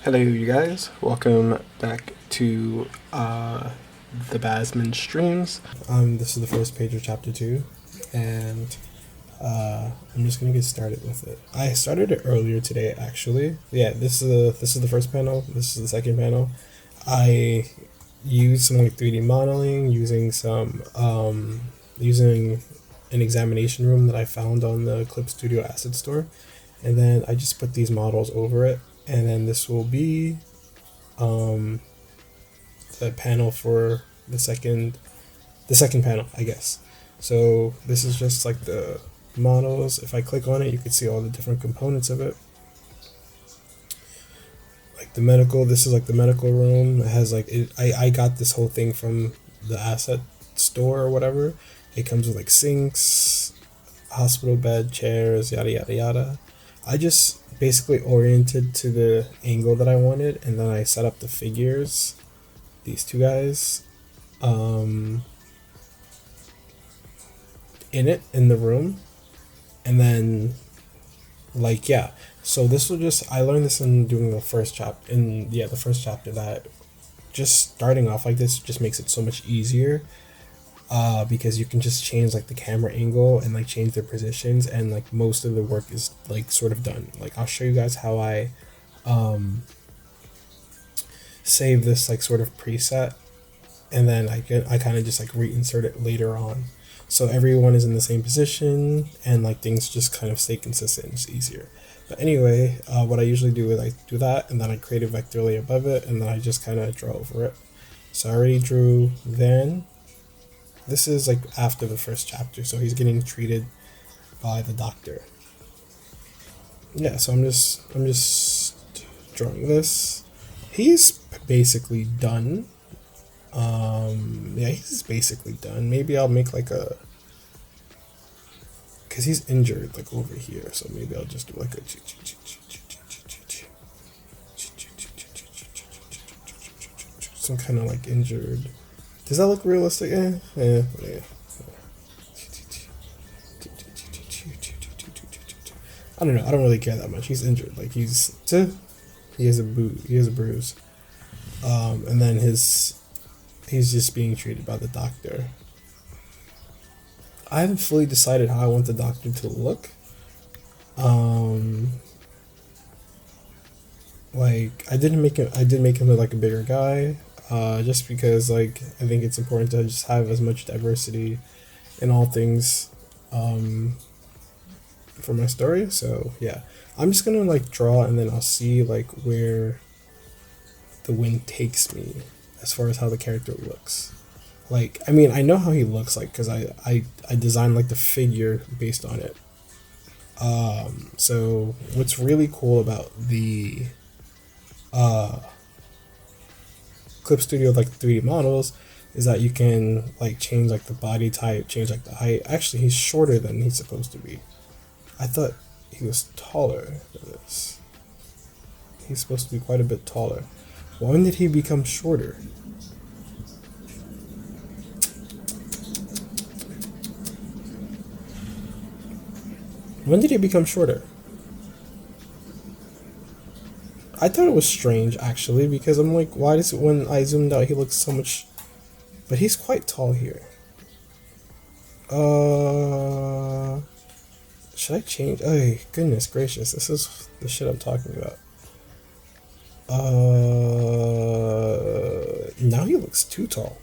Hello you guys, welcome back to the Bazzmund streams. This is the first page of chapter 2 and I'm just gonna get started with it. I started it earlier today actually. Yeah, this is the first panel, this is the second panel. I used some like 3D modeling using some using an examination room that I found on the Clip Studio Asset Store, and then I just put these models over it. And then this will be the panel for the second panel, I guess. So this is just like the models. If I click on it, you can see all the different components of it. Like the medical, this is like the medical room. It has like, I got this whole thing from the asset store or whatever. It comes with like sinks, hospital bed, chairs, yada yada yada. I just basically oriented to the angle that I wanted, and then I set up the figures, these two guys, in the room, and then like, yeah, so this will just, I learned this in doing the first chapter, that just starting off like this just makes it so much easier. Because you can just change like the camera angle and like change their positions, and like most of the work is like sort of done. Like I'll show you guys how I save this like sort of preset, and then I kind of just like reinsert it later on, so everyone is in the same position and like things just kind of stay consistent. It's easier. But anyway, what I usually do is I do that, and then I create a vector layer above it, and then I just kind of draw over it. So I already drew then. This is like after the first chapter, so he's getting treated by the doctor. Yeah, so I'm just drawing this. He's basically done. Yeah, he's basically done. Maybe I'll make like a, cause he's injured like over here, so maybe I'll just do like a some kind of like injured. Does that look realistic? Yeah. I don't know. I don't really care that much. He's injured. Like he has a bruise. And then he's just being treated by the doctor. I haven't fully decided how I want the doctor to look. Like I did make him look like a bigger guy. Just because like I think it's important to just have as much diversity in all things for my story. So yeah, I'm just gonna like draw, and then I'll see like where the wind takes me as far as how the character looks. Like I mean, I know how he looks like because I designed like the figure based on it. So what's really cool about the Clip Studio like 3D models is that you can like change like the body type, change like the height. Actually, he's shorter than he's supposed to be. I thought he was taller than this. He's supposed to be quite a bit taller. When did he become shorter? When did he become shorter? I thought it was strange actually, because I'm like, why does it, when I zoomed out he looks so much, but he's quite tall here. Should I change? Oh goodness gracious, this is the shit I'm talking about. Now he looks too tall.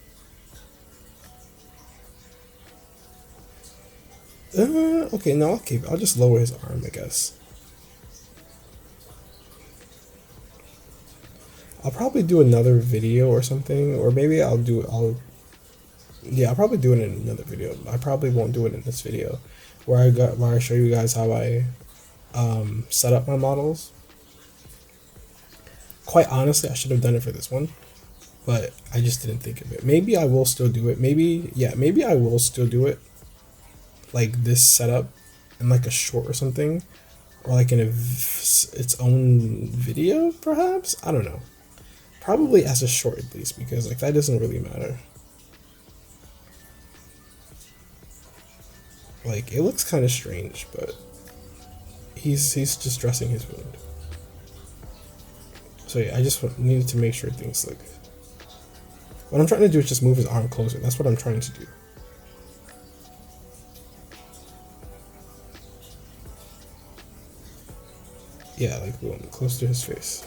Okay, no, I'll just lower his arm, I guess. I'll probably do another video or something, or maybe I'll probably do it in another video. I probably won't do it in this video, where I show you guys how I set up my models. Quite honestly, I should have done it for this one, but I just didn't think of it. Maybe I will still do it. Maybe I will still do it, like this setup, in like a short or something, or like in its own video, perhaps. I don't know. Probably as a short at least, because like that doesn't really matter. Like it looks kind of strange, but he's just dressing his wound. So yeah, I just needed to make sure things look. What I'm trying to do is just move his arm closer. That's what I'm trying to do. Yeah, like boom, close to his face.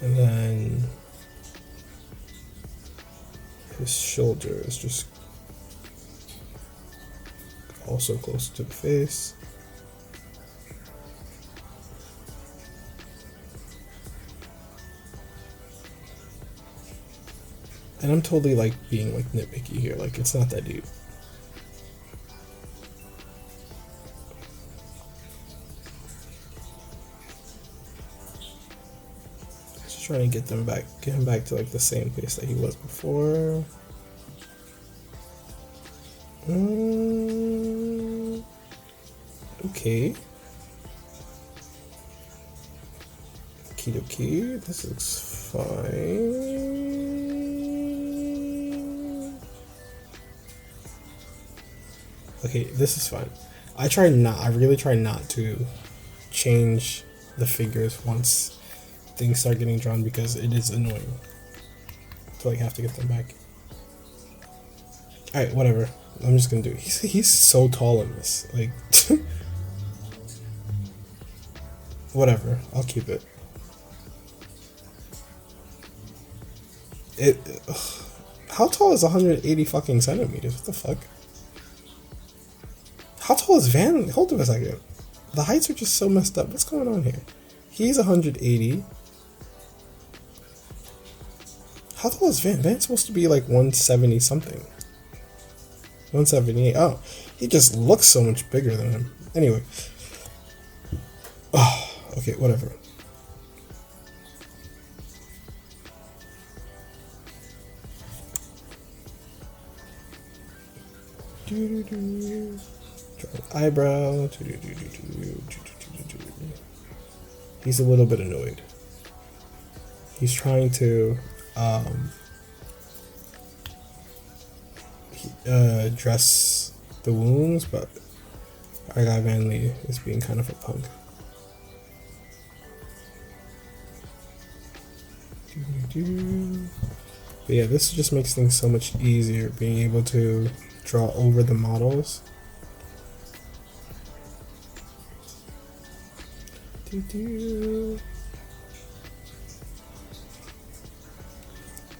And then his shoulder is just also close to the face. And I'm totally like being like nitpicky here, like it's not that deep. Just trying to get him back to like the same place that he was before. Okay. Okie dokie, this looks fine. Okay, this is fine. I really try not to change the figures once things start getting drawn because it is annoying to like have to get them back. Alright, whatever. I'm just gonna do it. He's so tall in this. Like whatever. I'll keep it. How tall is 180 fucking centimeters? What the fuck? How tall is Van? Hold on a second. The heights are just so messed up. What's going on here? He's 180. How tall is Van? Van's supposed to be like 170 something. 178. Oh, he just looks so much bigger than him. Anyway. Oh, okay, whatever. Eyebrow. He's a little bit annoyed. He's trying to dress the wounds, but our guy Van Lee is being kind of a punk. But yeah, this just makes things so much easier, being able to draw over the models.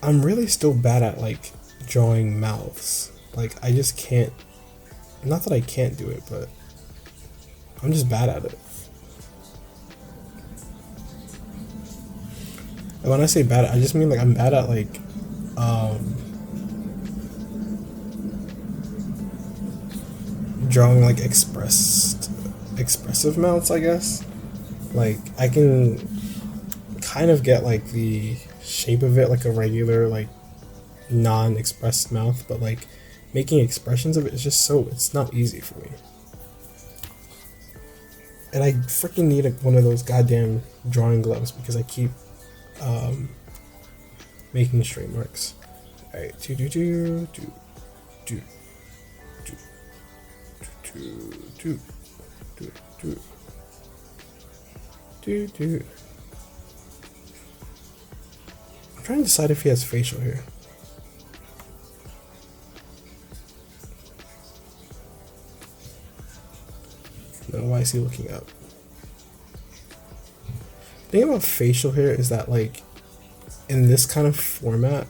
I'm really still bad at like drawing mouths. Like I just can't, not that I can't do it, but I'm just bad at it. And when I say bad, I just mean like I'm bad at like drawing like expressive mouths, I guess. Like I can kind of get like the shape of it like a regular like non-expressed mouth, but like making expressions of it is just it's not easy for me. And I freaking need one of those goddamn drawing gloves because I keep making straight marks. Alright, I'm trying to decide if he has facial hair. No, why is he looking up? The thing about facial hair is that like in this kind of format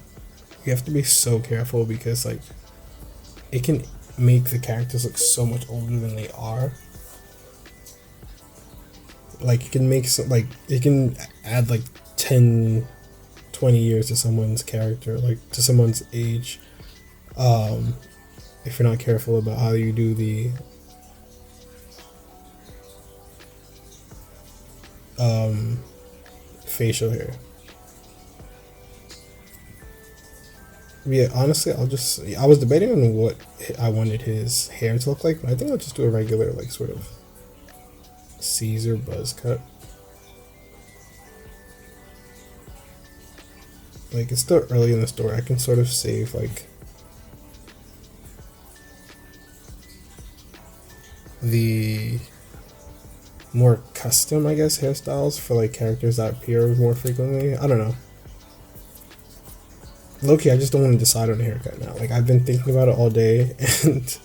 you have to be so careful because like it can make the characters look so much older than they are. Like it can make it can add like 10-20 years to someone's character, like to someone's age, if you're not careful about how you do the facial hair. Yeah, honestly, I was debating on what I wanted his hair to look like, but I think I'll just do a regular, like, sort of Caesar buzz cut. Like, it's still early in the story. I can sort of save, like, the more custom, I guess, hairstyles for like characters that appear more frequently. I don't know. Low-key, I just don't want to decide on a haircut now. Like, I've been thinking about it all day, and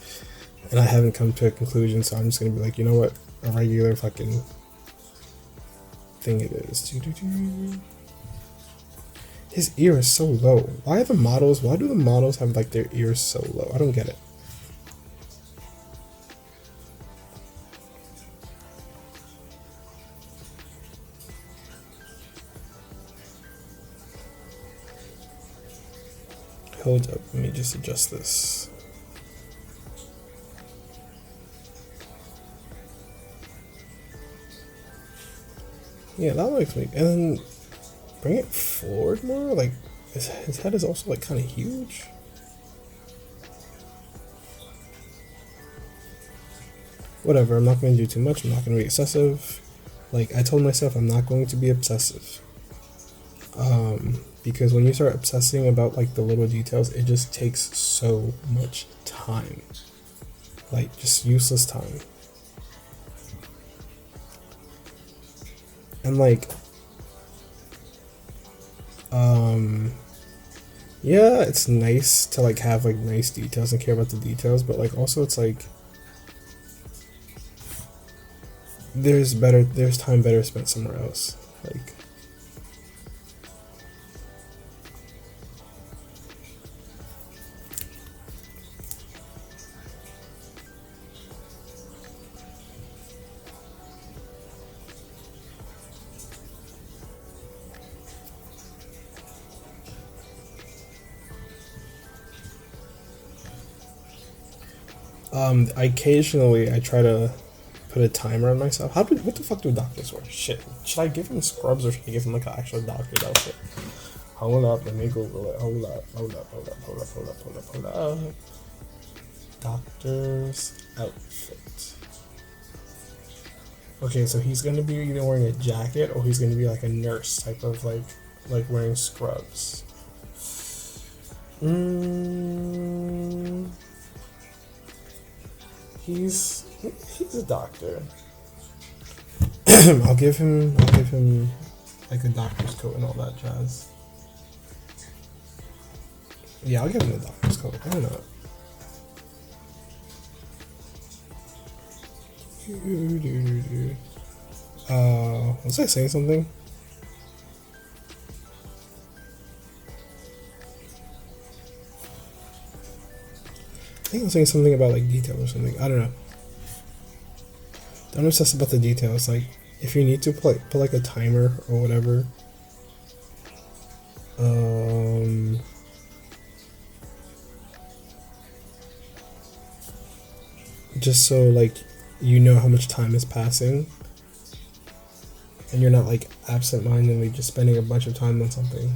I haven't come to a conclusion, so I'm just gonna be like, you know what? A regular fucking thing it is. His ear is so low. Why do the models have like their ears so low? I don't get it. Hold up, let me just adjust this. Yeah, that looks like, and then bring it forward more. Like his head is also like kind of huge. Whatever, I'm not going to do too much. I'm not going to be excessive. Like I told myself, I'm not going to be obsessive. Because when you start obsessing about like the little details, it just takes so much time. Like just useless time. And like yeah, it's nice to like have like nice details and care about the details, but like also it's like there's time better spent somewhere else. Like I try to put a timer on myself. What the fuck do doctors wear? Shit. Should I give him scrubs or should I give him like an actual doctor's outfit? Hold up, let me Google it. Hold up. Doctor's outfit. Okay, so he's gonna be either wearing a jacket or he's gonna be like a nurse type of like wearing scrubs. He's a doctor. I'll give him like a doctor's coat and all that jazz. Yeah, I'll give him a doctor's coat. Why not? Was I saying something? I think I'm saying something about like detail or something. I don't know. Don't obsess about the details. Like, if you need to put like a timer or whatever. Just so like you know how much time is passing, and you're not like absent-mindedly just spending a bunch of time on something.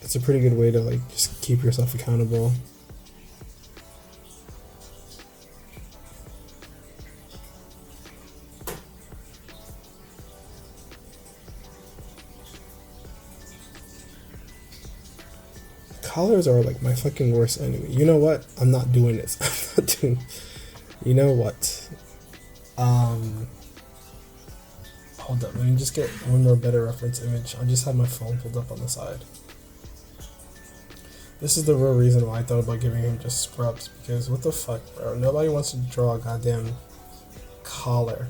It's a pretty good way to like just keep yourself accountable. Collars are like my fucking worst enemy. You know what? I'm not doing this. I'm not doing. You know what? Hold up. Let me just get one more better reference image. I just have my phone pulled up on the side. This is the real reason why I thought about giving him just scrubs, because what the fuck, bro? Nobody wants to draw a goddamn collar.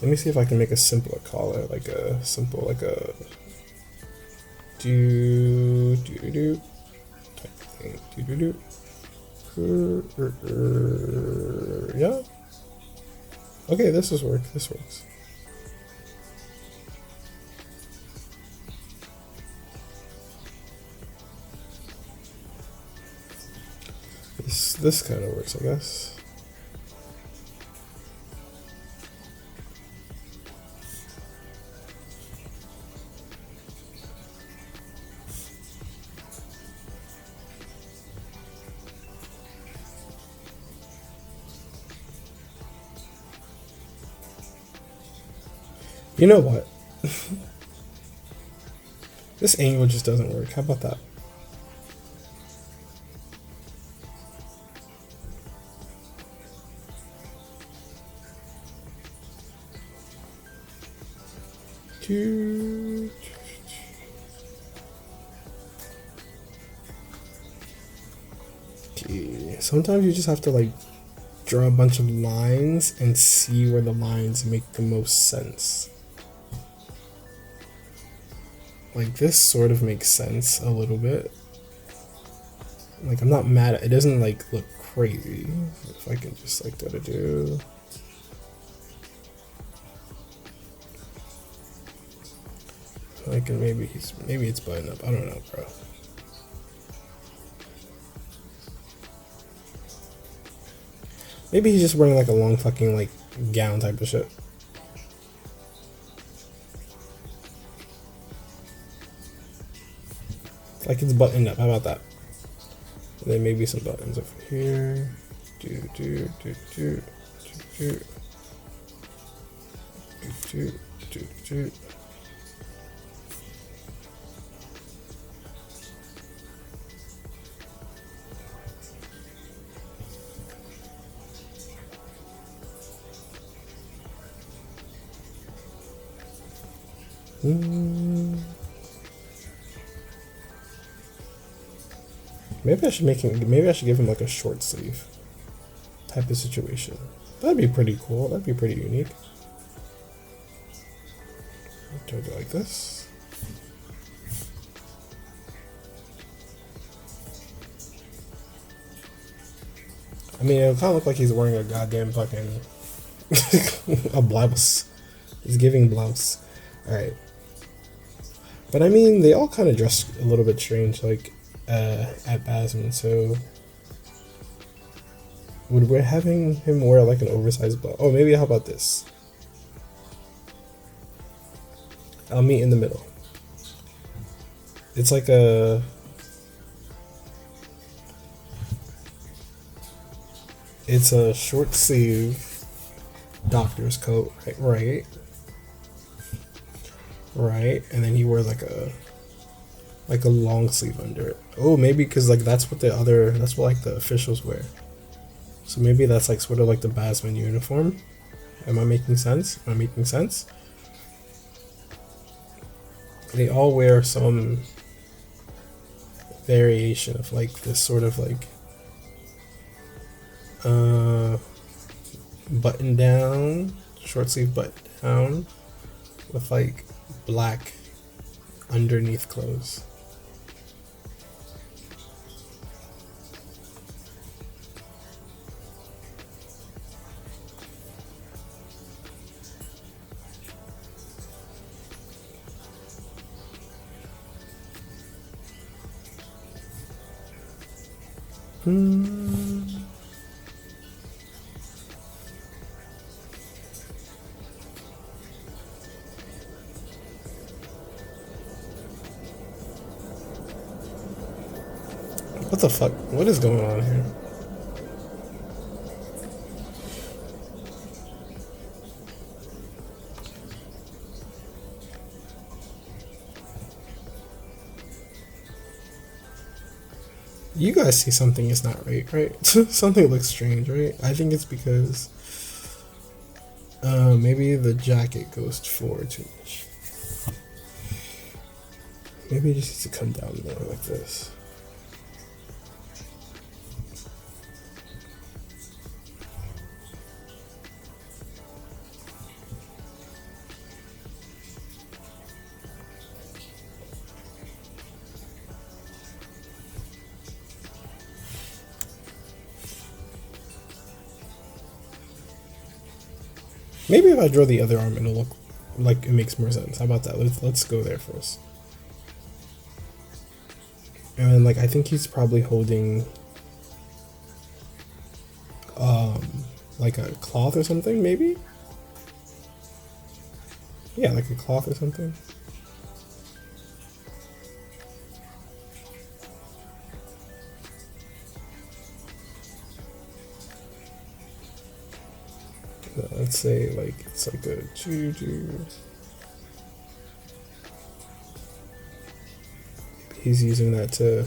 Let me see if I can make a simpler collar, like a simple, like a do type thing. Yeah. Okay, this works. This works. This kind of works, I guess. You know what? This angle just doesn't work. How about that? Okay, sometimes you just have to like draw a bunch of lines and see where the lines make the most sense. Like this sort of makes sense a little bit. Like I'm not mad at it, doesn't like look crazy. If I can just like do. I can maybe it's buttoned up. I don't know, bro. Maybe he's just wearing like a long fucking like gown type of shit. Like it's buttoned up. How about that? And then maybe some buttons over here. Maybe I should give him like a short sleeve type of situation. That'd be pretty cool. That'd be pretty unique. Do I do like this? I mean, it kind of look like he's wearing a goddamn fucking a blouse. He's giving blouse. All right. But I mean, they all kind of dress a little bit strange, like at Bazzmund. So would we having him wear like an oversized blouse? Oh, maybe how about this? I'll meet in the middle. It's like it's a short sleeve doctor's coat, right, and then he wears like a long sleeve under it. Oh, maybe because like that's what like the officials wear. So maybe that's like sort of like the Bazzmund uniform. Am I making sense? They all wear some variation of like this sort of like button down, short sleeve button down with like black underneath clothes. What the fuck? What is going on here? You guys see something is not right? Something looks strange, right? I think it's because maybe the jacket goes forward too much. Maybe it just needs to come down more like this. Maybe if I draw the other arm, it'll look like it makes more sense. How about that? Let's go there first. And then, like, I think he's probably holding, like a cloth or something, maybe? Yeah, like a cloth or something. Let's say like it's like a juju. He's using that to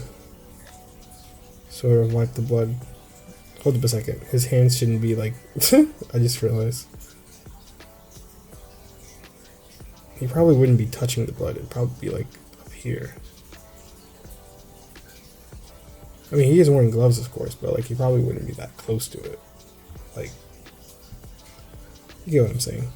sort of wipe the blood. Hold up a second. His hands shouldn't be like I just realized. he probably wouldn't be touching the blood. It'd probably be like up here. I mean, he is wearing gloves, of course, but like he probably wouldn't be that close to it. Like, you get what I'm saying?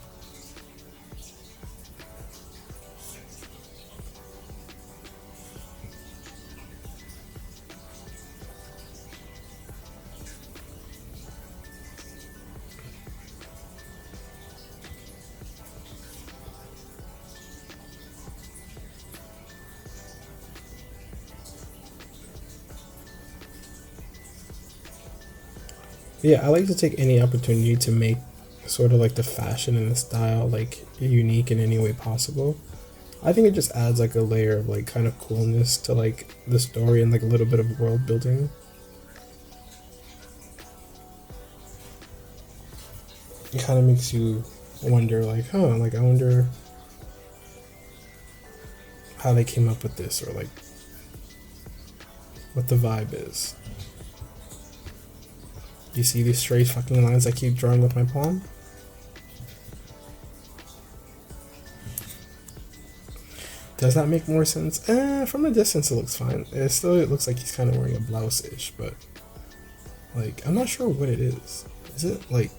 Yeah, I like to take any opportunity to make sort of like the fashion and the style like unique in any way possible. I think it just adds like a layer of like kind of coolness to like the story and like a little bit of world building. It kind of makes you wonder like, huh, like I wonder how they came up with this, or like what the vibe is. You see these straight fucking lines I keep drawing with my palm? Does that make more sense? From a distance it looks fine. It looks like he's kind of wearing a blouse-ish, but like, I'm not sure what it is. Is it like...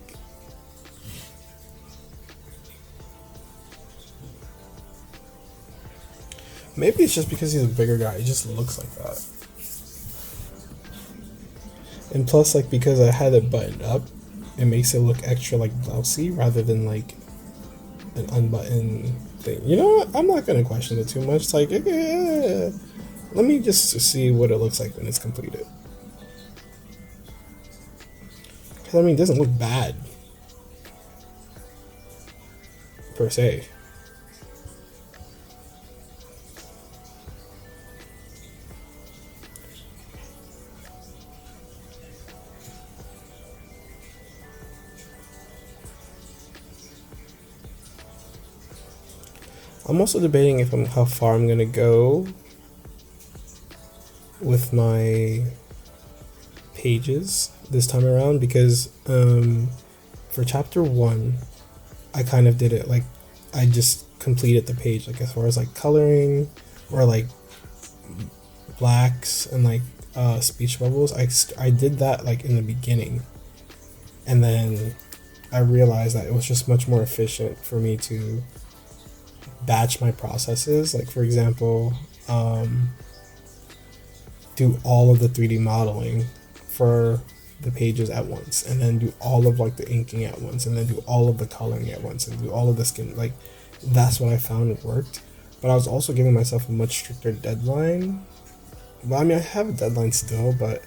Maybe it's just because he's a bigger guy, he just looks like that. And plus, like, because I had it buttoned up, it makes it look extra, like, blousey rather than, like, an unbuttoned thing. You know what? I'm not going to question it too much. It's like, let me just see what it looks like when it's completed. Because, I mean, it doesn't look bad, per se. I'm also debating how far I'm gonna go with my pages this time around, because for chapter 1 I kind of did it like I just completed the page, like as far as like coloring or like blacks and like speech bubbles. I did that like in the beginning, and then I realized that it was just much more efficient for me to batch my processes. Like, for example, do all of the 3D modeling for the pages at once, and then do all of like the inking at once, and then do all of the coloring at once, and do all of the skin. Like, that's what I found it worked. But I was also giving myself a much stricter deadline. Well, I mean, I have a deadline still, but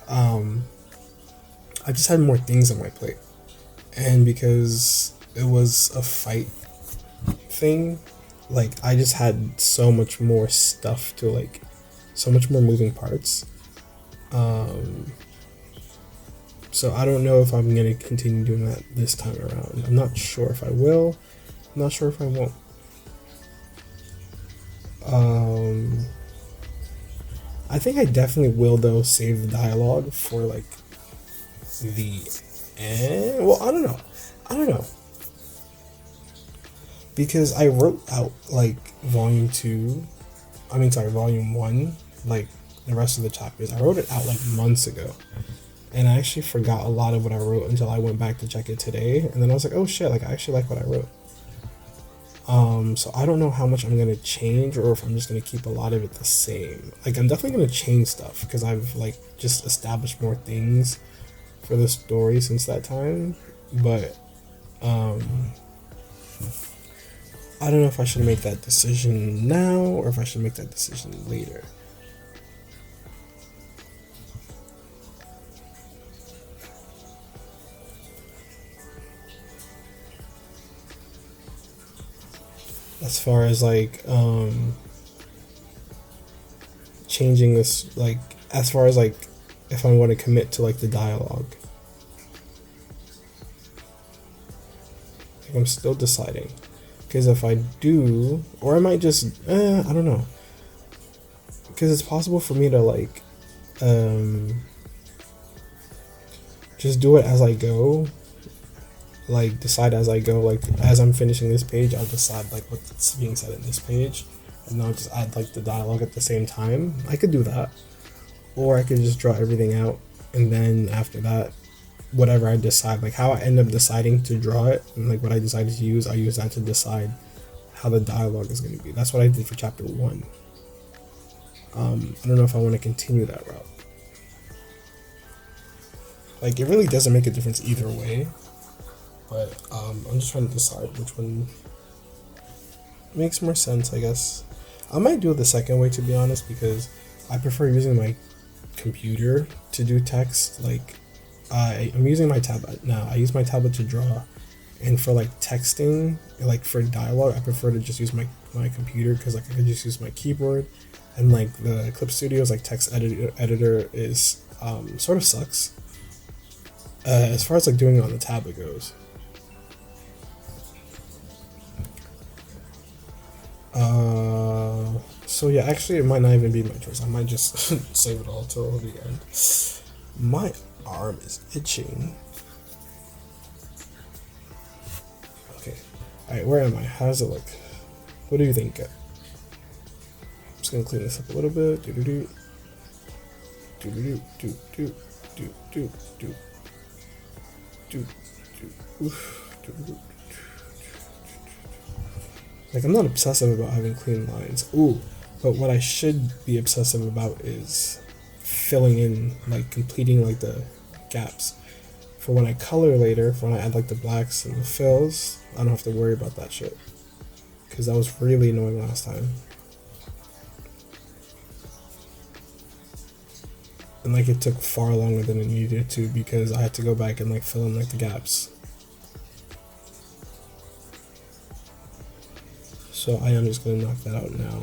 I just had more things on my plate, and because it was a fight thing, like I just had so much more stuff to like, so much more moving parts. So I don't know if I'm gonna continue doing that this time around. I'm not sure if I will. I'm not sure if I won't. I think I definitely will though save the dialogue for like the end. Well, I don't know. Because I wrote out like volume 1, like the rest of the chapters. I wrote it out like months ago, and I actually forgot a lot of what I wrote until I went back to check it today, and then I was like, oh shit, like I actually like what I wrote. So I don't know how much I'm gonna change, or if I'm just gonna keep a lot of it the same. Like, I'm definitely gonna change stuff because I've like just established more things for the story since that time, but I don't know if I should make that decision now or if I should make that decision later. As far as like changing this, like as far as like if I want to commit to like the dialogue, like, I'm still deciding. Because if I do, or I might just, I don't know. Because it's possible for me to like, just do it as I go. like decide as I go. Like as I'm finishing this page, I'll decide like what's being said in this page, and then I'll just add like the dialogue at the same time. I could do that, or I could just draw everything out, and then after that, whatever I decide, like how I end up deciding to draw it, and like what I decided to use, I use that to decide how the dialogue is going to be. That's what I did for chapter 1. I don't know if I want to continue that route. Like it really doesn't make a difference either way, but I'm just trying to decide which one makes more sense, I guess. I might do it the second way, to be honest, because I prefer using my computer to do text. Like I'm using my tablet now. I use my tablet to draw, and for like texting, like for dialogue, I prefer to just use my computer, because like I can just use my keyboard, and like the Clip Studio's like text editor is sort of sucks as far as like doing it on the tablet goes. So yeah, actually it might not even be my choice. I might just save it all till the end. My arm is itching. Okay. Alright, where am I? How does it look? What do you think? I'm just gonna clean this up a little bit. Do-do-do. Do-do-do. Do-do-do. Do-do-do. Do-do-do. Do-do-do. Like, I'm not obsessive about having clean lines. Ooh, but what I should be obsessive about is filling in, like completing like the gaps. For when I color later, for when I add like the blacks and the fills, I don't have to worry about that shit. Because that was really annoying last time. And like it took far longer than it needed to, because I had to go back and like fill in like the gaps. So I am just going to knock that out now.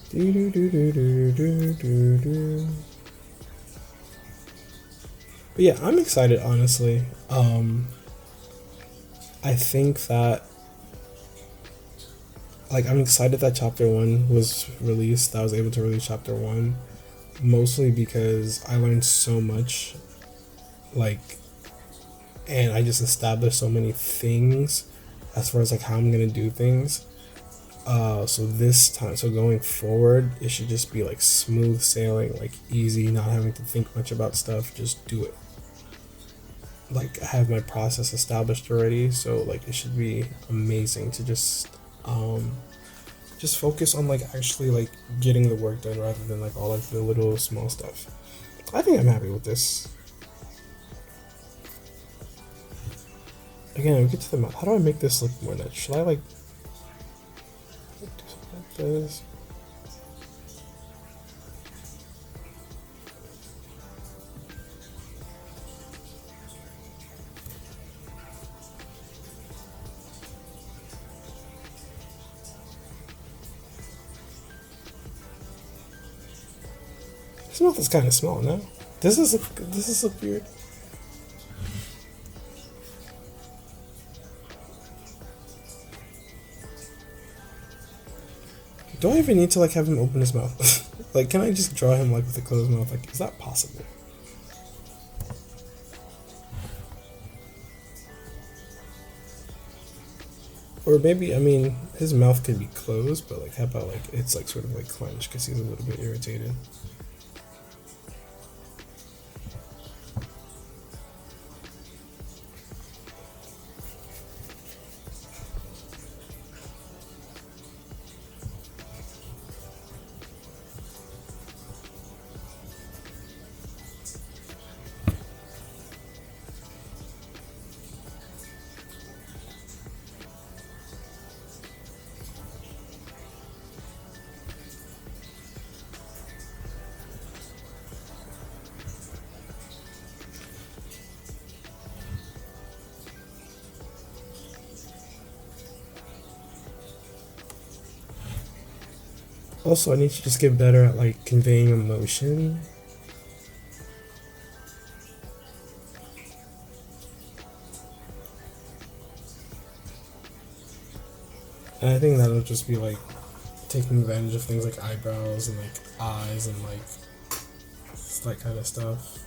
Do do do do do do do do. But yeah, I'm excited, honestly. I think that, like, I'm excited that chapter 1 was released, that I was able to release chapter 1, mostly because I learned so much, like, and I just established so many things as far as like how I'm gonna do things. So this time, so going forward, it should just be like smooth sailing, like easy, not having to think much about stuff, just do it. Like I have my process established already, so like it should be amazing to just focus on like actually like getting the work done rather than like all like the little small stuff. I think I'm happy with this. Again, we get to the mouth. How do I make this look more natural? Should I like do something like this? This mouth is kind of small now. This is look weird. Do I even need to like have him open his mouth? Like, can I just draw him like with a closed mouth? Like, is that possible? Or maybe, I mean, his mouth could be closed, but like, how about like it's like sort of like clenched because he's a little bit irritated. Also, I need to just get better at like conveying emotion. And I think that'll just be like taking advantage of things like eyebrows and like eyes and like that kind of stuff.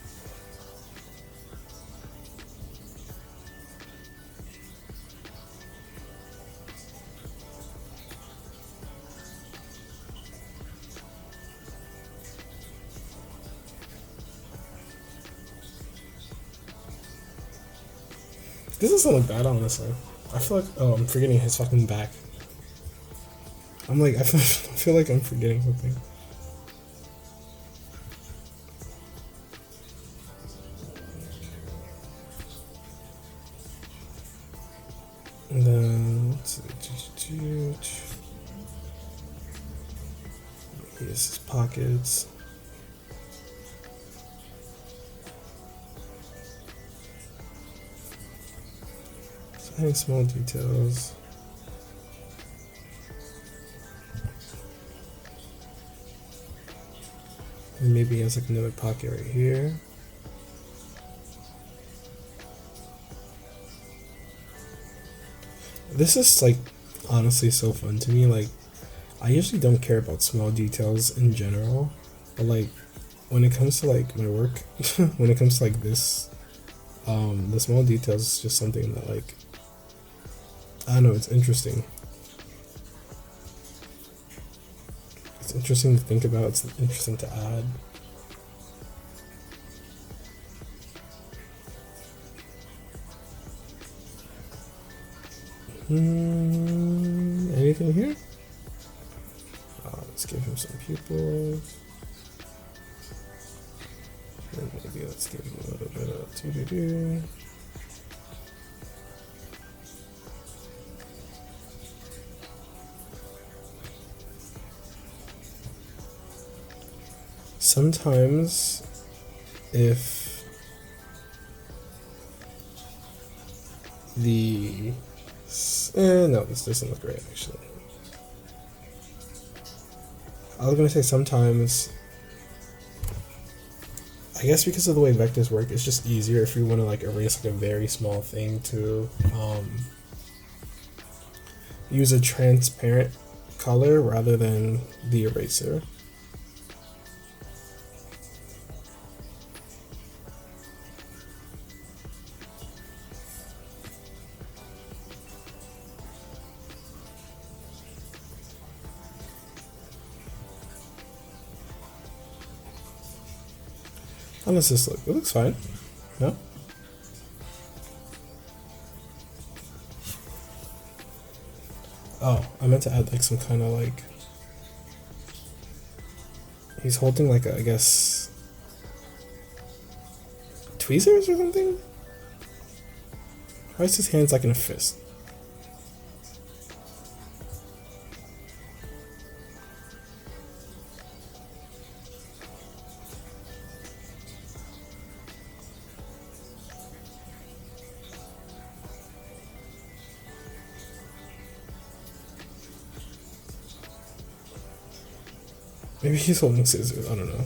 This doesn't look bad, honestly. I feel like, oh, I'm forgetting his fucking back. I'm like, I feel like I'm forgetting something. And then, let's see. Here's his pockets. Any small details. And maybe he has like another pocket right here. This is like honestly so fun to me. Like, I usually don't care about small details in general, but like when it comes to like my work, when it comes to like this, the small details is just something that like, I don't know, it's interesting. It's interesting to think about, it's interesting to add. Anything here? Let's give him some pupils. And maybe let's give him a little bit of doo-doo-doo. Sometimes, if the no, this doesn't look right actually. I was gonna say sometimes, I guess because of the way vectors work, it's just easier if you want to like erase like a very small thing to use a transparent color rather than the eraser. How does this look? It looks fine. No? Oh, I meant to add like some kind of like, he's holding like a, I guess, tweezers or something? Why is his hands like in a fist? Maybe he's holding scissors, I don't know.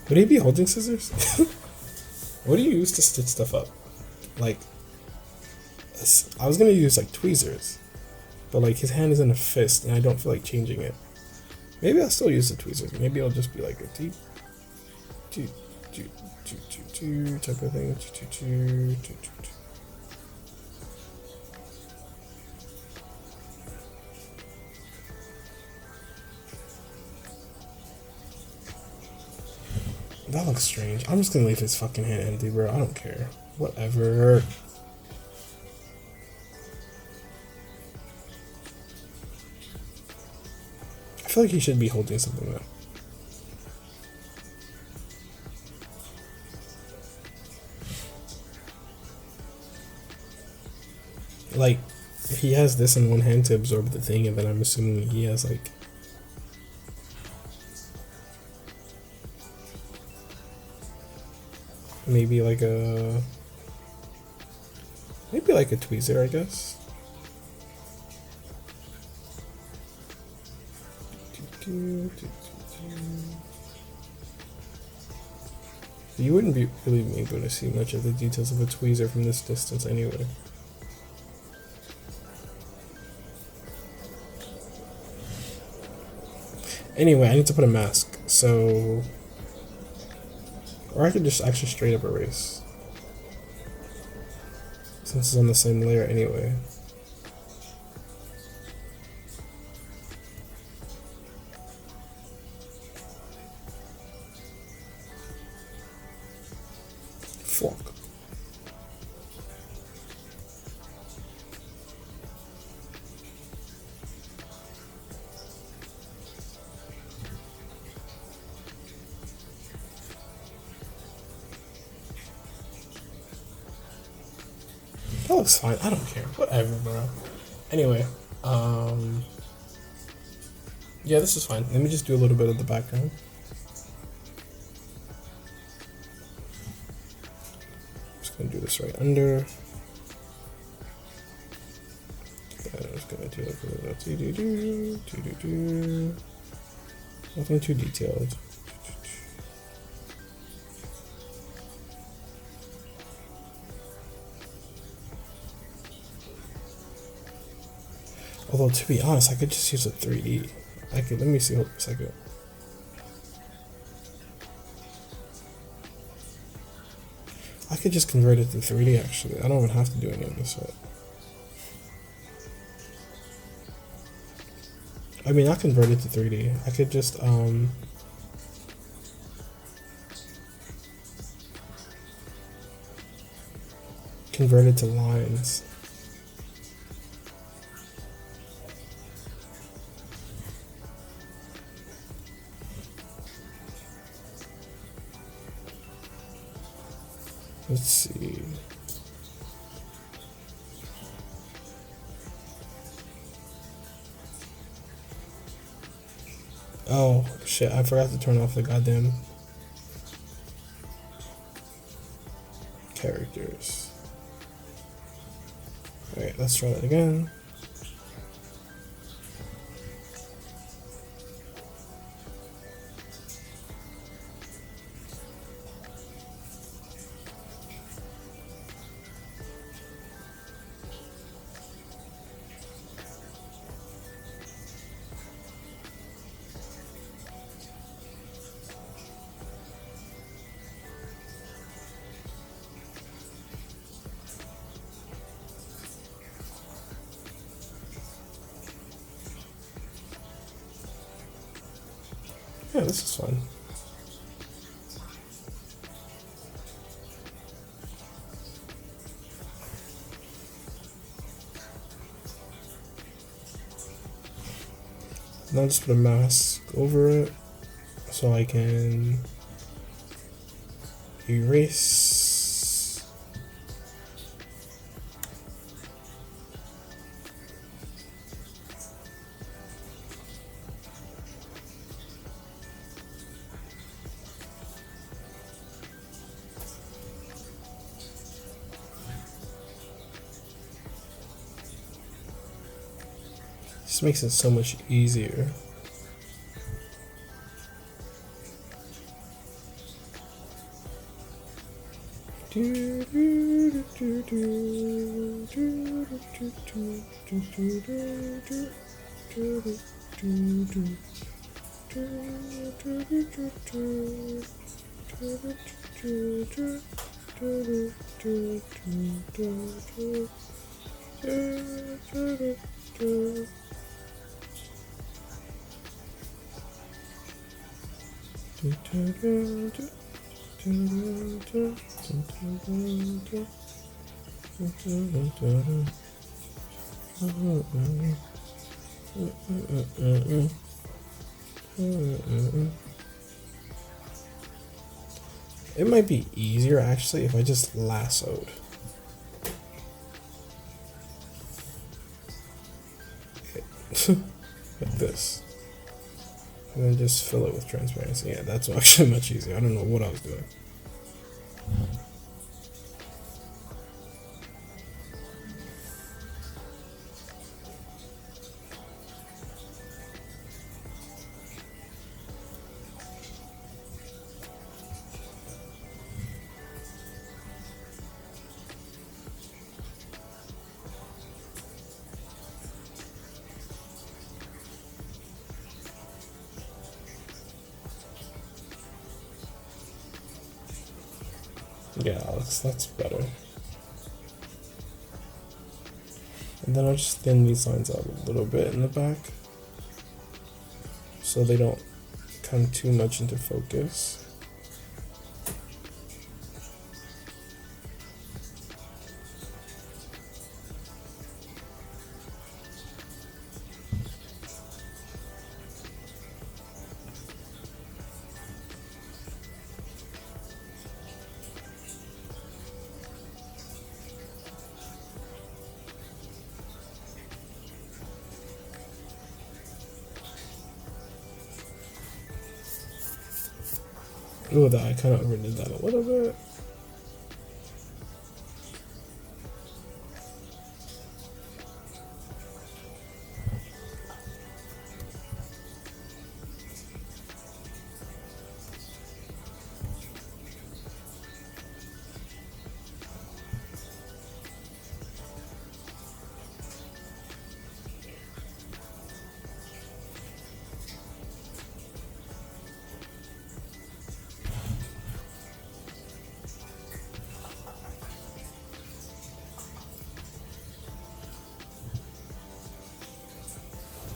Would he be holding scissors? What do you use to stitch stuff up? Like, I was gonna use like tweezers, but like his hand is in a fist and I don't feel like changing it. Maybe I'll still use the tweezers. Maybe I'll just be like a type of thing. That looks strange. I'm just gonna leave his fucking hand empty, bro. I don't care. Whatever. I feel like he should be holding something though. Like, if he has this in one hand to absorb the thing, and then I'm assuming he has like, maybe like a tweezer, I guess. You wouldn't be really be able to see much of the details of a tweezer from this distance anyway. Anyway, I need to put a mask, so... Or I could just actually straight up erase. Since it's on the same layer anyway. Fuck. That looks fine. I don't care. Whatever, bro. Anyway, yeah, this is fine. Let me just do a little bit of the background. Just gonna do this right under. I'm just gonna do nothing too detailed. Although, to be honest, I could just use a 3D. Let me see, hold on a second. I could just convert it to 3D actually. I don't even have to do any of this yet. I mean, not convert it to 3D. I could just, convert it to lines. Let's see. Oh shit, I forgot to turn off the goddamn characters. Alright, let's try that again. Yeah, this is fun. Now just put a mask over it so I can erase. This makes it so much easier. It might be easier actually if I just lassoed. Like this. And then just fill it with transparency. Yeah, that's actually much easier. I don't know what I was doing. Yeah, that's better. And then I'll just thin these lines out a little bit in the back so they don't come too much into focus. Ooh, that I kind of overdid that a little bit.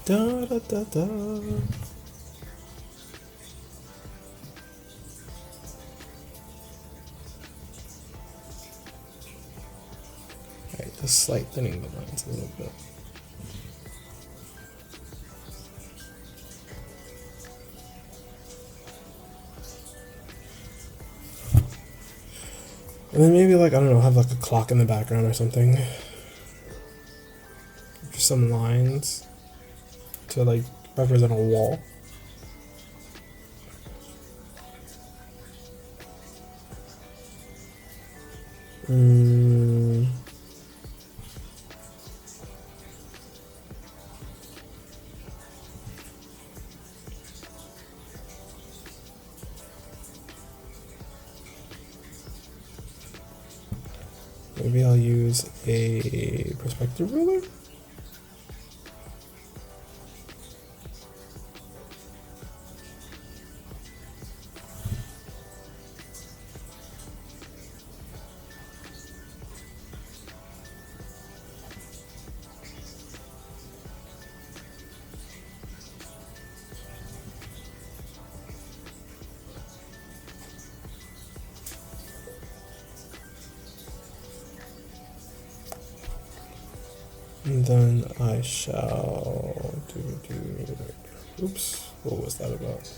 Da da da da. Alright, just slight thinning the lines a little bit. And then maybe like, I don't know, have like a clock in the background or something. Just some lines to like represent a wall. Maybe I'll use a perspective ruler. And then I shall oops, what was that about?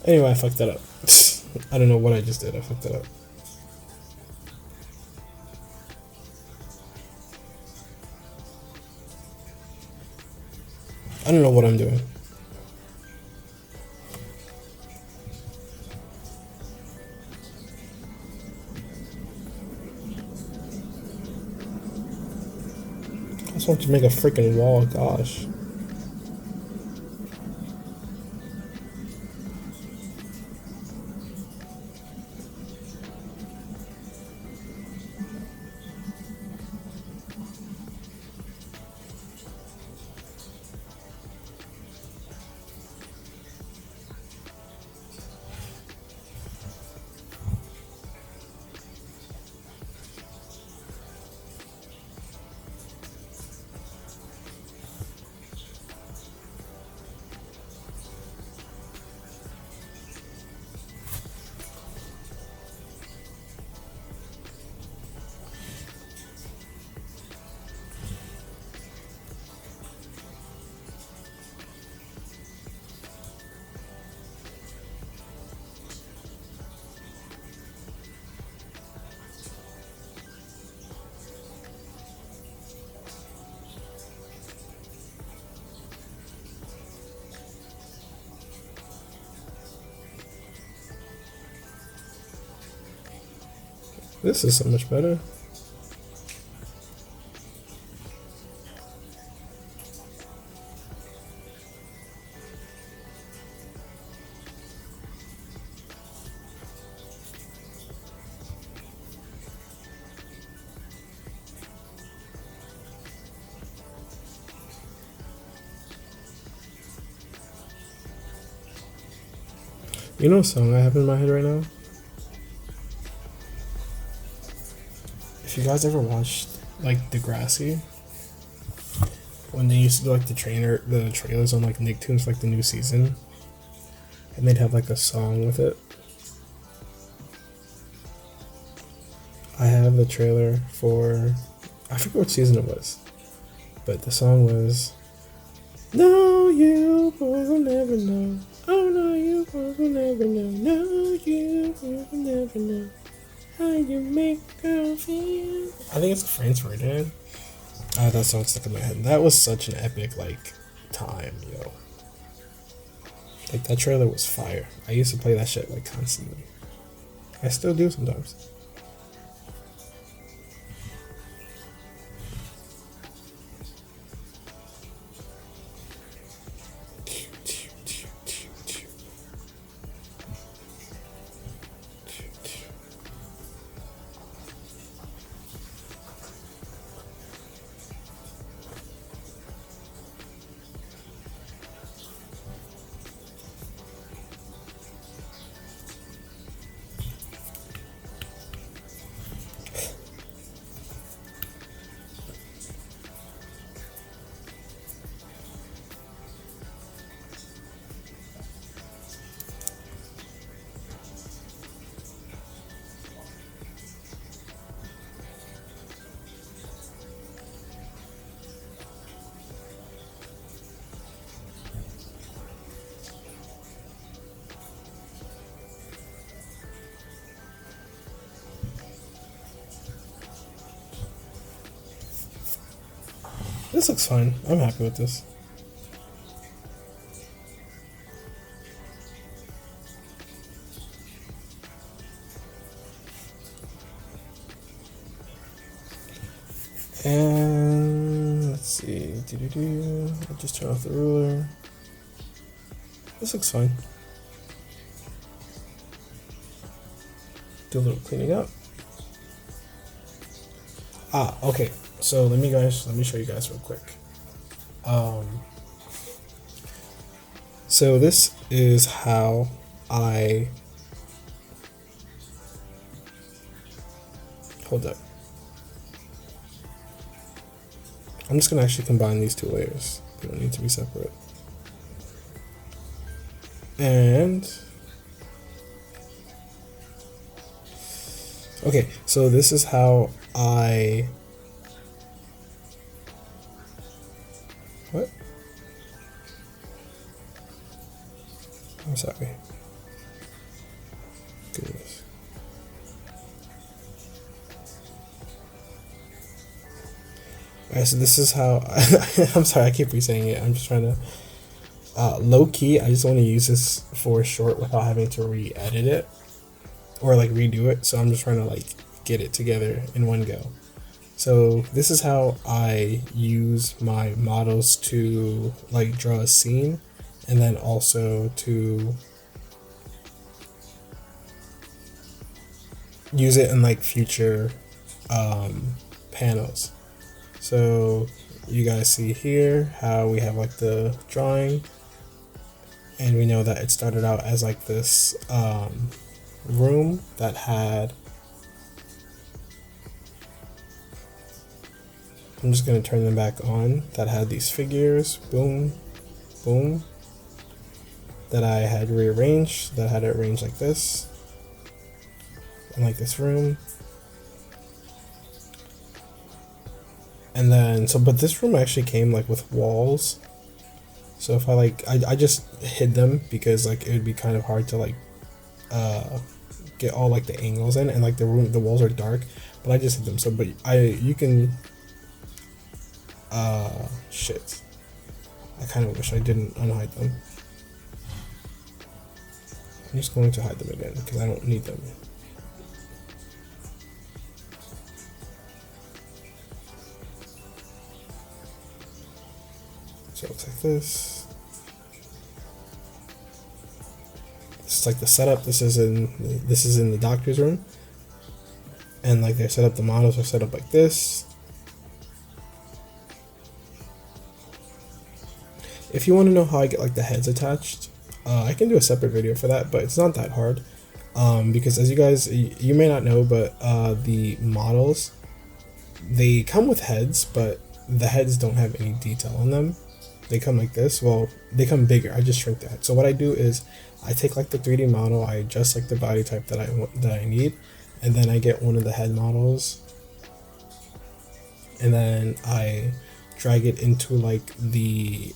Anyway, I fucked that up. I don't know what I just did. I fucked that up. I don't know what I'm doing. I just want to make a freaking wall, gosh. This is so much better. You know what song I have in my head right now? If you guys ever watched like Degrassi, when they used to do like the trailers on like Nicktoons, like the new season, and they'd have like a song with it. I have the trailer for, I forget what season it was, but the song was, "No, you will never know. Oh no, you will never know. No, you will never know how you make a girl feel." I think it's a Friends Ferdinand. That song stuck in my head. That was such an epic like time, yo. Like that trailer was fire. I used to play that shit like constantly. I still do sometimes. This looks fine. I'm happy with this. And let's see. I'll just turn off the ruler. This looks fine. Do a little cleaning up. Okay. So let me show you guys real quick. So this is how hold up. I'm just gonna actually combine these two layers. They don't need to be separate. And okay, so this is how what? I'm sorry. Goodness. Alright, so this is how I'm sorry, I keep re-saying it. I'm just trying to low key, I just want to use this for short without having to re-edit it or like redo it. So I'm just trying to like get it together in one go. So this is how I use my models to like draw a scene, and then also to use it in like future panels. So you guys see here how we have like the drawing, and we know that it started out as like this room that had, I'm just going to turn them back on, that had these figures, boom, boom, that I had rearranged, that had it arranged like this, and like this room. And then, but this room actually came like with walls. So if I just hid them because like it would be kind of hard to like get all like the angles in, and like the walls are dark, but I just hid them. So, but you can, shit. I kind of wish I didn't unhide them. I'm just going to hide them again because I don't need them. looks like this. This is like the setup. This is in the doctor's room, and like they're set up. The models are set up like this. If you want to know how I get like the heads attached, I can do a separate video for that, but it's not that hard. Because as you may not know, but the models, they come with heads, but the heads don't have any detail on them. They come like this. Well, they come bigger. I just shrink the head. So what I do is I take like the 3D model, I adjust like the body type that I need, and then I get one of the head models, and then I drag it into like the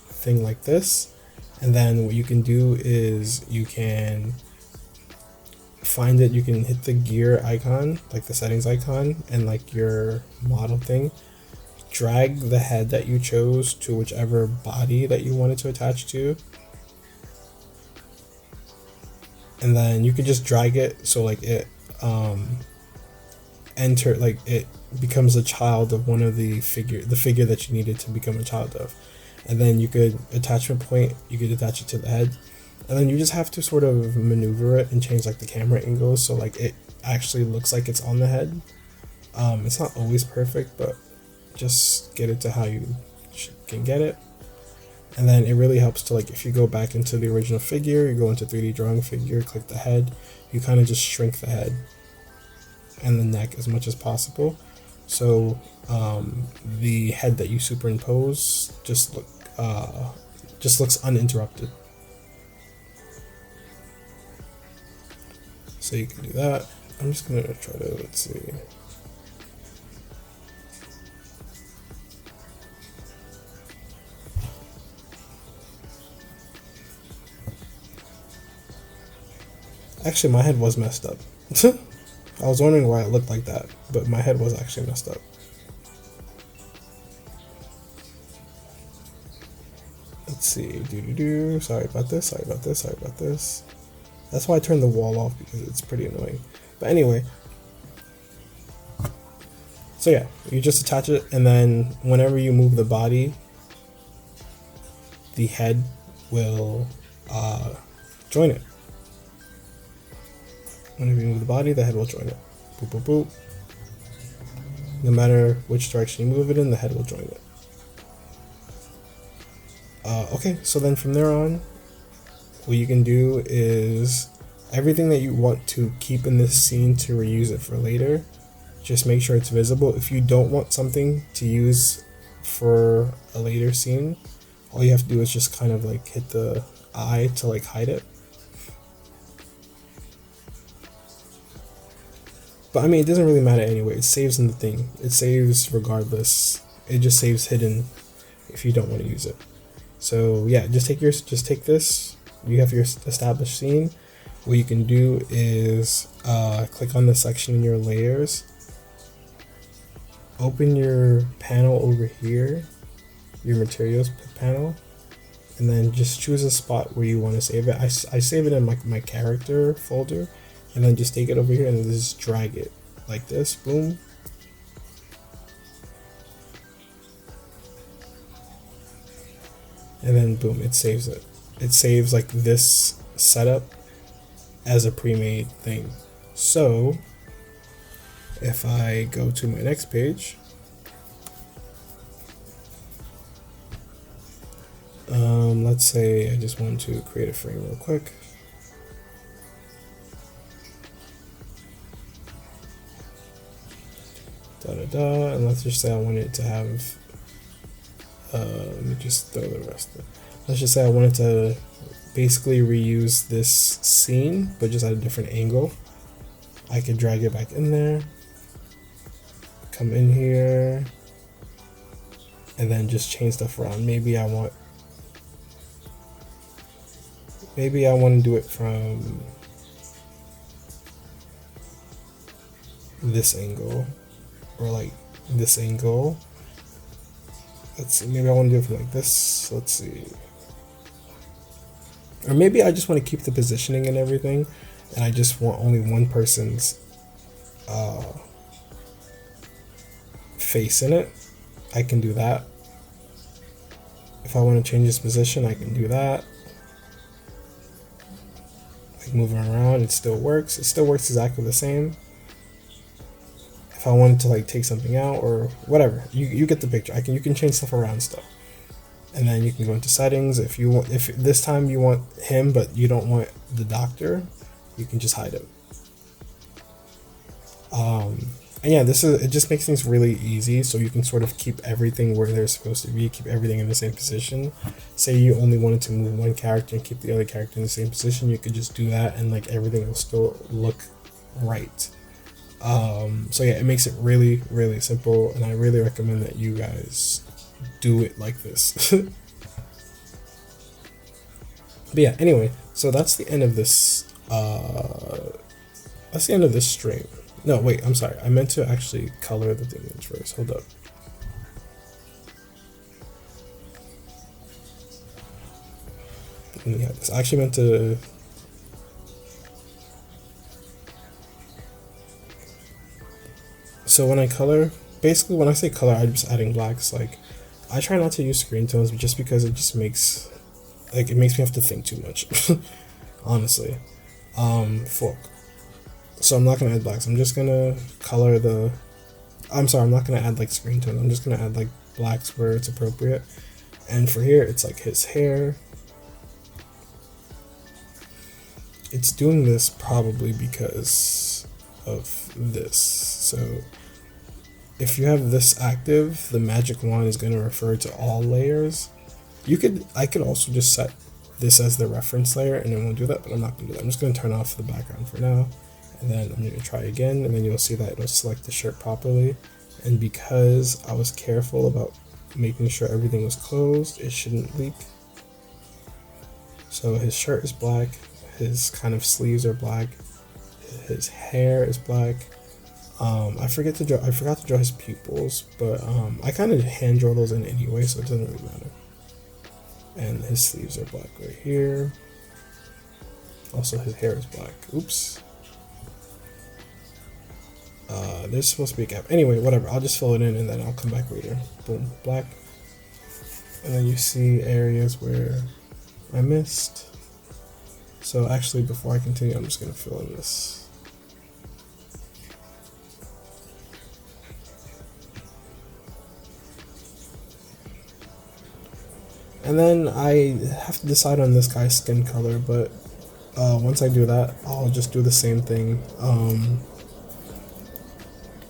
thing like this. And then what you can do is you can find it, you can hit the gear icon, like the settings icon, and like your model thing, drag the head that you chose to whichever body that you wanted to attach to, and then you can just drag it so like it it becomes a child of one of the figure that you needed to become a child of. And then you could attachment point, you could attach it to the head, and then you just have to sort of maneuver it and change like the camera angles so like it actually looks like it's on the head. It's not always perfect, but just get it to how you can get it. And then it really helps to, like, if you go back into the original figure, you go into 3D drawing figure, click the head, you kind of just shrink the head and the neck as much as possible. So the head that you superimpose just looks uninterrupted. So you can do that. I'm just gonna try to, let's see. Actually, my head was messed up. I was wondering why it looked like that, but my head was actually messed up. Let's see. Sorry about this. That's why I turned the wall off, because it's pretty annoying. But anyway. So yeah, you just attach it, and then whenever you move the body, the head will join it. Whenever you move the body, the head will join it. Boop, boop, boop. No matter which direction you move it in, the head will join it. Okay, so then from there on, what you can do is everything that you want to keep in this scene to reuse it for later, just make sure it's visible. If you don't want something to use for a later scene, all you have to do is just kind of like hit the eye to like hide it. But I mean, it doesn't really matter anyway. It saves in the thing. It saves regardless. It just saves hidden if you don't want to use it. So yeah, just take this. You have your established scene. What you can do is click on the section in your layers. Open your panel over here, your materials panel, and then just choose a spot where you want to save it. I save it in my character folder. And then just take it over here and just drag it like this, boom. And then boom, it saves it. It saves like this setup as a pre-made thing. So if I go to my next page, let's say I just want to create a frame real quick. And let's just say I want it to have, let me just throw the rest of it. Let's just say I wanted to basically reuse this scene, but just at a different angle. I can drag it back in there, come in here, and then just change stuff around. Maybe I want to do it from this angle. Or like this angle. Let's see, maybe I want to do it from like this. Let's see. Or maybe I just want to keep the positioning and everything, and I just want only one person's face in it. I can do that. If I want to change his position, I can do that. Like moving around, it still works. It still works exactly the same. If I wanted to like take something out or whatever, you get the picture. You can change stuff around still. And then you can go into settings. If this time you want him but you don't want the doctor, you can just hide him. And yeah, it just makes things really easy, so you can sort of keep everything where they're supposed to be, keep everything in the same position. Say you only wanted to move one character and keep the other character in the same position, you could just do that and like everything will still look right. So yeah, it makes it really, really simple, and I really recommend that you guys do it like this. But yeah, anyway, so that's the end of this stream. No, wait, I'm sorry. I meant to actually color the image first. Hold up. Let me have this. I actually meant to. So when I color, basically when I say color, I'm just adding blacks. Like, I try not to use screen tones just because it just makes me have to think too much. Honestly. Folk. So I'm not gonna add blacks. I'm just gonna color the. I'm sorry. I'm not gonna add like screen tone. I'm just gonna add like blacks where it's appropriate. And for here, it's like his hair. It's doing this probably because of this. So if you have this active, the magic wand is gonna refer to all layers. I could also just set this as the reference layer, and it won't do that. But I'm not gonna do that. I'm just gonna turn off the background for now. And then I'm going to try again, and then you'll see that it'll select the shirt properly. And because I was careful about making sure everything was closed, it shouldn't leak. So his shirt is black, his kind of sleeves are black, his hair is black. I forgot to draw his pupils, but I kind of hand draw those in anyway, so it doesn't really matter. And his sleeves are black right here. Also, his hair is black. Oops. There's supposed to be a gap. Anyway, whatever. I'll just fill it in and then I'll come back later. Boom, black. And then you see areas where I missed. So actually, before I continue, I'm just going to fill in this. And then I have to decide on this guy's skin color, but once I do that, I'll just do the same thing.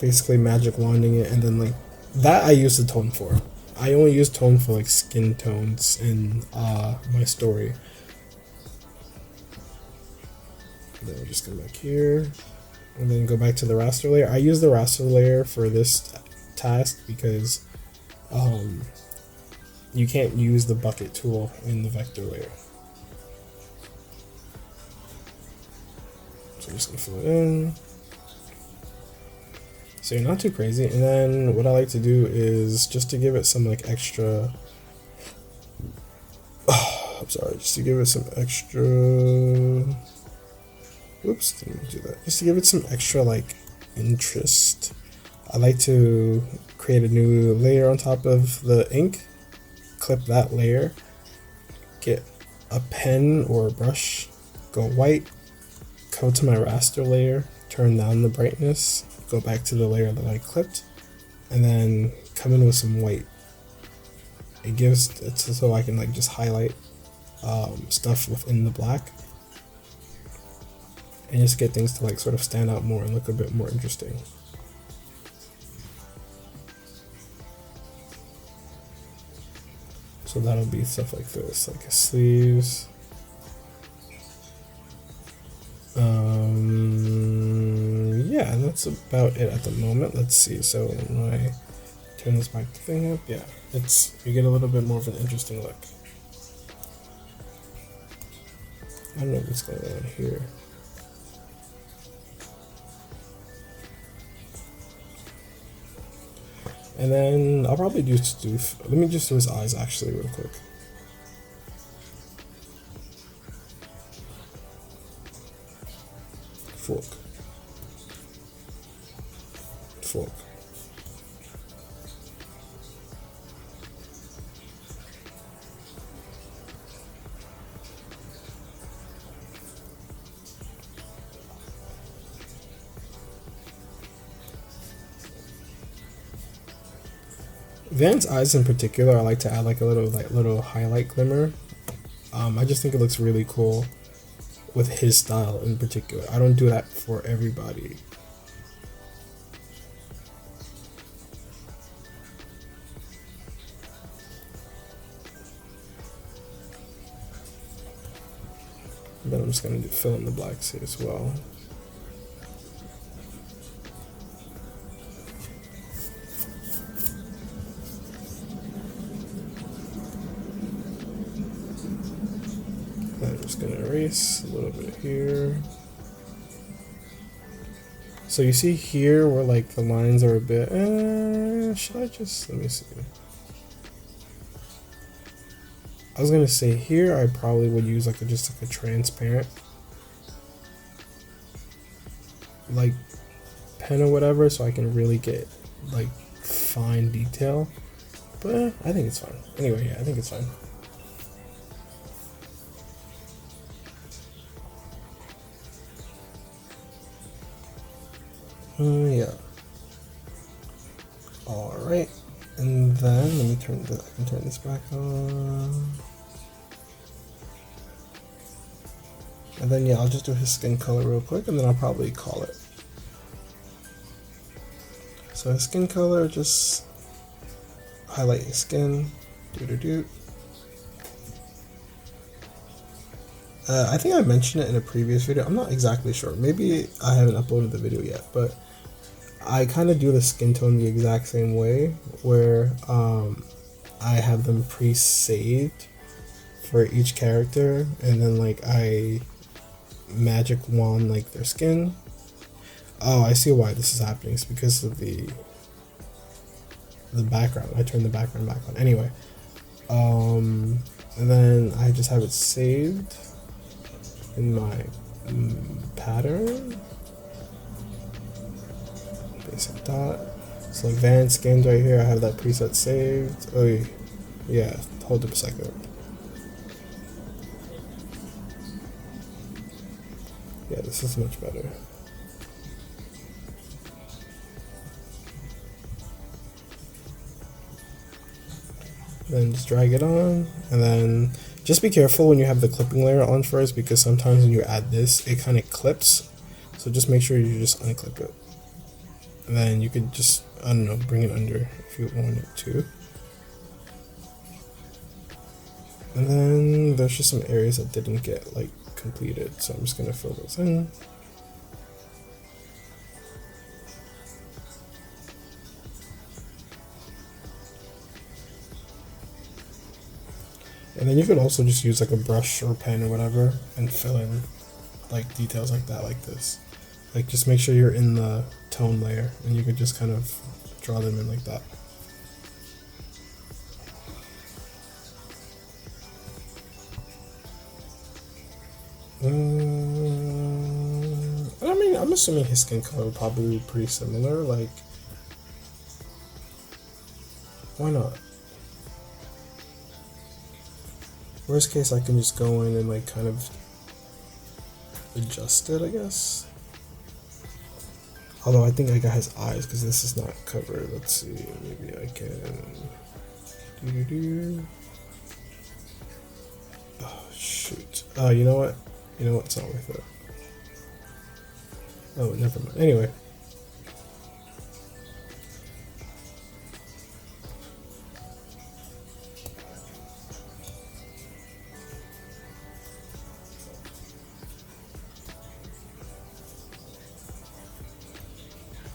Basically magic wanding it, and then like that I use the tone for. I only use tone for like skin tones in my story. Then we'll just come back here and then go back to the raster layer. I use the raster layer for this task because you can't use the bucket tool in the vector layer. So I'm just gonna fill it in. So you're not too crazy. And then what I like to do is just to give it some like extra. I'm sorry, just to give it some extra. Oops, didn't do that. Just to give it some extra like interest. I like to create a new layer on top of the ink, clip that layer, get a pen or a brush, go white, go to my raster layer, turn down the brightness, go back to the layer that I clipped, and then come in with some white. It gives it so I can like just highlight stuff within the black and just get things to like sort of stand out more and look a bit more interesting. So that'll be stuff like this, like his sleeves. Yeah, that's about it at the moment. Let's see. So when I turn this back thing up, yeah, you get a little bit more of an interesting look. I don't know what's going on here. And then I'll probably let me just do his eyes actually real quick. Fork. Van's eyes in particular, I like to add like a little highlight glimmer. I just think it looks really cool with his style in particular. I don't do that for everybody. Then I'm just gonna fill in the blacks here as well. I'm just gonna erase a little bit here. So you see here where like the lines are a bit, should I just, let me see. I was gonna say here I probably would use like just like a transparent like pen or whatever, so I can really get like fine detail. But I think it's fine. Anyway, yeah, I think it's fine. Yeah. All right, and then let me I can turn this back on. And then yeah, I'll just do his skin color real quick, and then I'll probably call it. So his skin color, just highlight his skin. I think I mentioned it in a previous video. I'm not exactly sure. Maybe I haven't uploaded the video yet, but I kind of do the skin tone the exact same way, where I have them pre-saved for each character, and then like I magic wand like their skin. Oh, I see why this is happening. It's because of the background. I turned the background back on. Anyway, and then I just have it saved in my pattern. Basic dot. So like Van skins right here, I have that preset saved. Oh yeah, hold up a second. Yeah, this is much better. Then just drag it on, and then just be careful when you have the clipping layer on first, because sometimes when you add this, it kind of clips. So just make sure you just unclip it. And then you could just, I don't know, bring it under if you wanted to. And then there's just some areas that didn't get like completed, so I'm just gonna fill those in. And then you could also just use like a brush or pen or whatever and fill in like details like that, like this. Like just make sure you're in the tone layer, and you could just kind of draw them in like that. I mean, I'm assuming his skin color will probably be pretty similar. Like, why not? Worst case, I can just go in and like kind of adjust it, I guess. Although I think I got his eyes because this is not covered. Let's see, maybe I can. Oh shoot! You know what? You know what? It's not worth it. Oh, never mind. Anyway.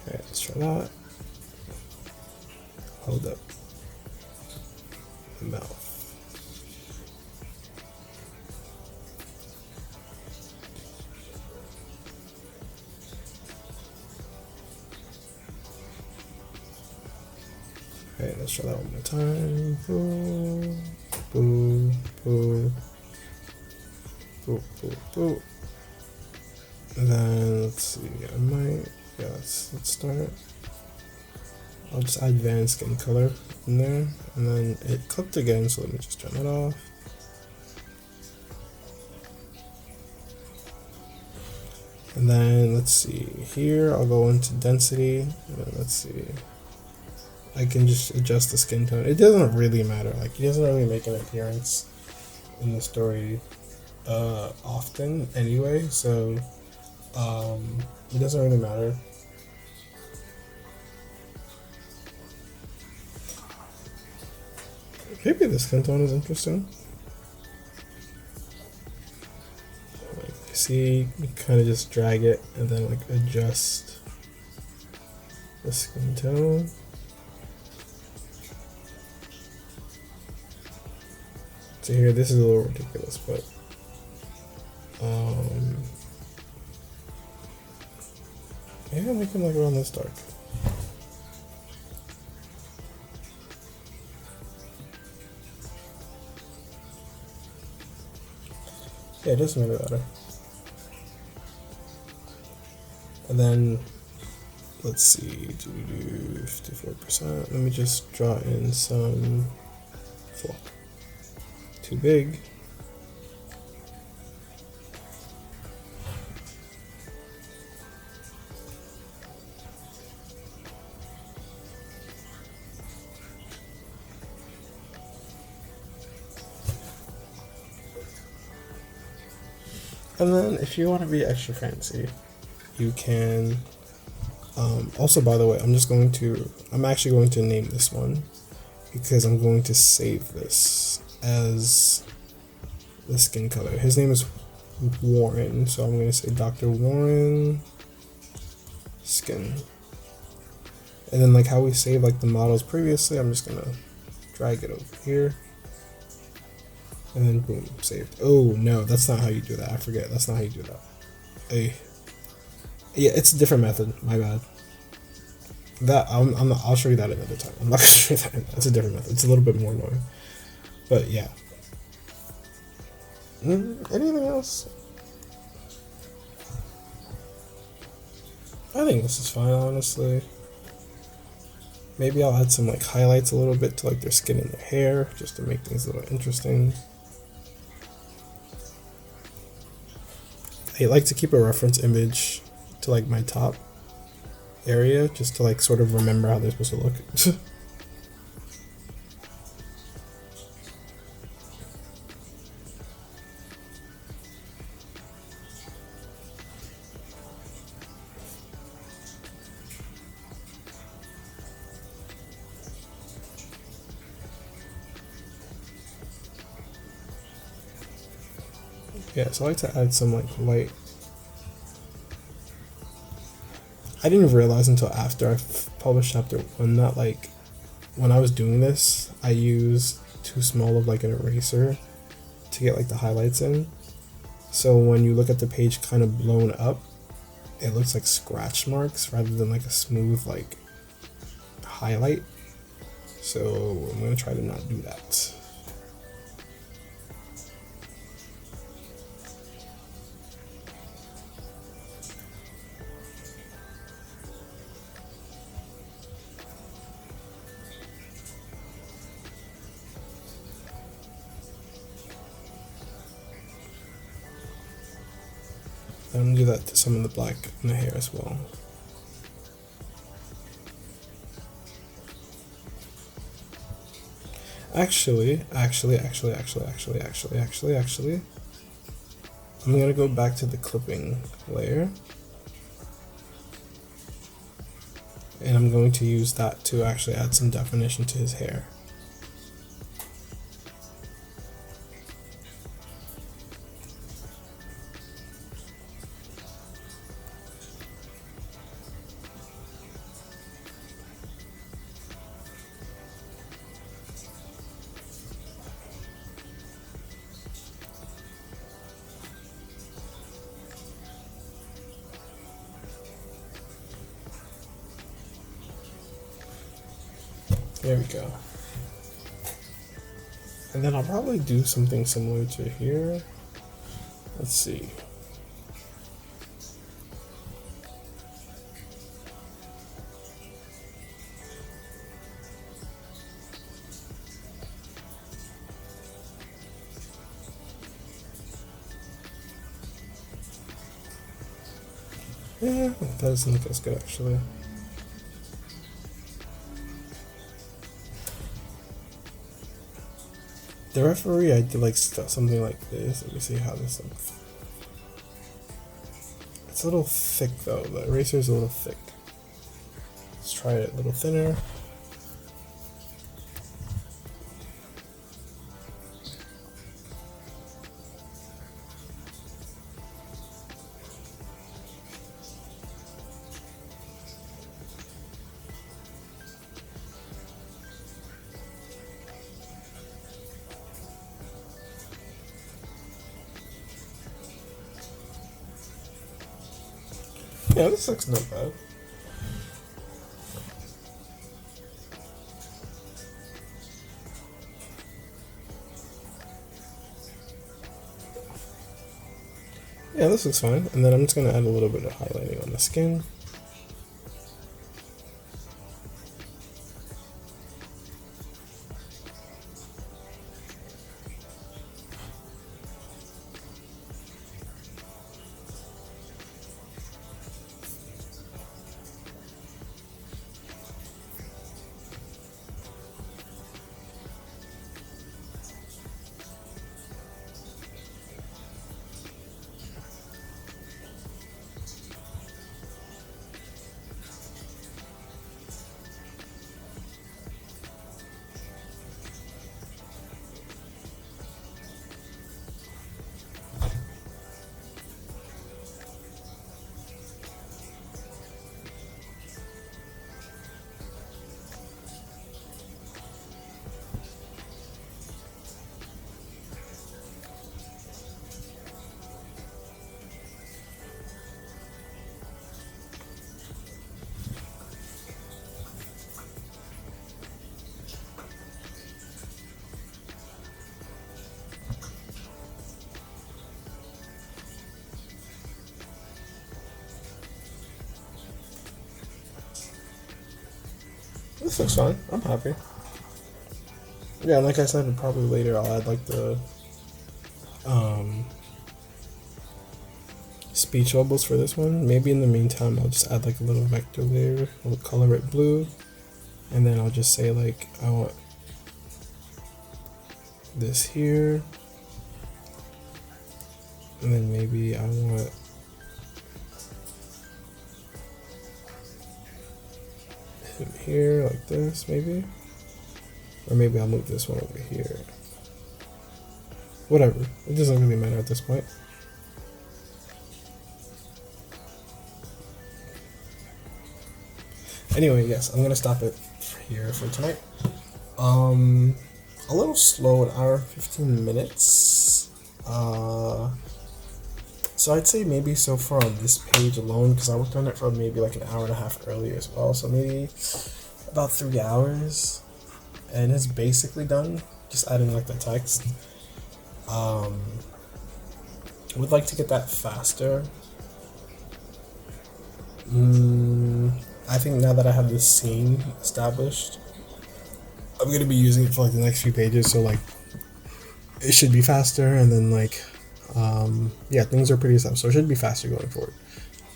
Alright, let's try that. Hold up. The mouth. Alright, let's try that one more time. Boo, boo, boo, boo, boo, boo. And then let's see, I might, yeah, let's start. I'll just add Van skin color in there, and then it clipped again, so let me just turn that off. And then let's see, here I'll go into density, and then let's see. I can just adjust the skin tone. It doesn't really matter. Like, he doesn't really make an appearance in the story often anyway, so it doesn't really matter. Maybe the skin tone is interesting. Like, see, you kind of just drag it and then like adjust the skin tone. So here, this is a little ridiculous, but yeah, make him like around this dark. Yeah, it doesn't really matter. And then let's see, 54%. Let me just draw in some fluff. Too big. And then if you want to be extra fancy, you can also, by the way, I'm actually going to name this one because I'm going to save this as the skin color. His name is Warren, so I'm going to say Dr. Warren skin. And then like how we saved like the models previously, I'm just going to drag it over here. And then boom, saved. Oh no, that's not how you do that. I forget. That's not how you do that. Yeah, it's a different method. My bad. That I'll show you that another time. I'm not gonna show you that. That's a different method. It's a little bit more annoying. But yeah. Anything else? I think this is fine, honestly. Maybe I'll add some like highlights a little bit to like their skin and their hair, just to make things a little interesting. I like to keep a reference image to like my top area just to like sort of remember how they're supposed to look. Yeah, so I like to add some like light. I didn't realize until after I published chapter 1 that like when I was doing this, I used too small of like an eraser to get like the highlights in. So when you look at the page kind of blown up, it looks like scratch marks rather than like a smooth like highlight. So I'm gonna try to not do that. I'm gonna do that to some of the black in the hair as well. Actually, I'm gonna go back to the clipping layer. And I'm going to use that to actually add some definition to his hair. There we go. And then I'll probably do something similar to here. Let's see. Yeah, that doesn't look as good actually. The referee, I did like something like this. Let me see how this looks. It's a little thick though. The eraser is a little thick. Let's try it a little thinner. Yeah, this looks not bad. Yeah, this looks fine. And then I'm just going to add a little bit of highlighting on the skin. This looks fine. I'm happy. Yeah, like I said, probably later I'll add like the speech bubbles for this one. Maybe in the meantime I'll just add like a little vector layer. I'll color it blue, and then I'll just say like I want this here, and then maybe I want him here like this, maybe, or maybe I'll move this one over here. Whatever, it doesn't really matter at this point. Anyway, yes, I'm gonna stop it here for tonight. A little slow, an hour 15 minutes. So I'd say maybe so far on this page alone, because I worked on it for maybe like an hour and a half earlier as well, so maybe about 3 hours, and it's basically done, just adding like the text. Would like to get that faster. I think now that I have this scene established, I'm gonna be using it for like the next few pages, so like it should be faster, and then like yeah, things are pretty stuff, so it should be faster going forward.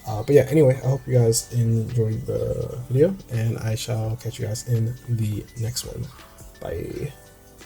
But yeah, anyway, I hope you guys enjoyed the video, and I shall catch you guys in the next one. Bye.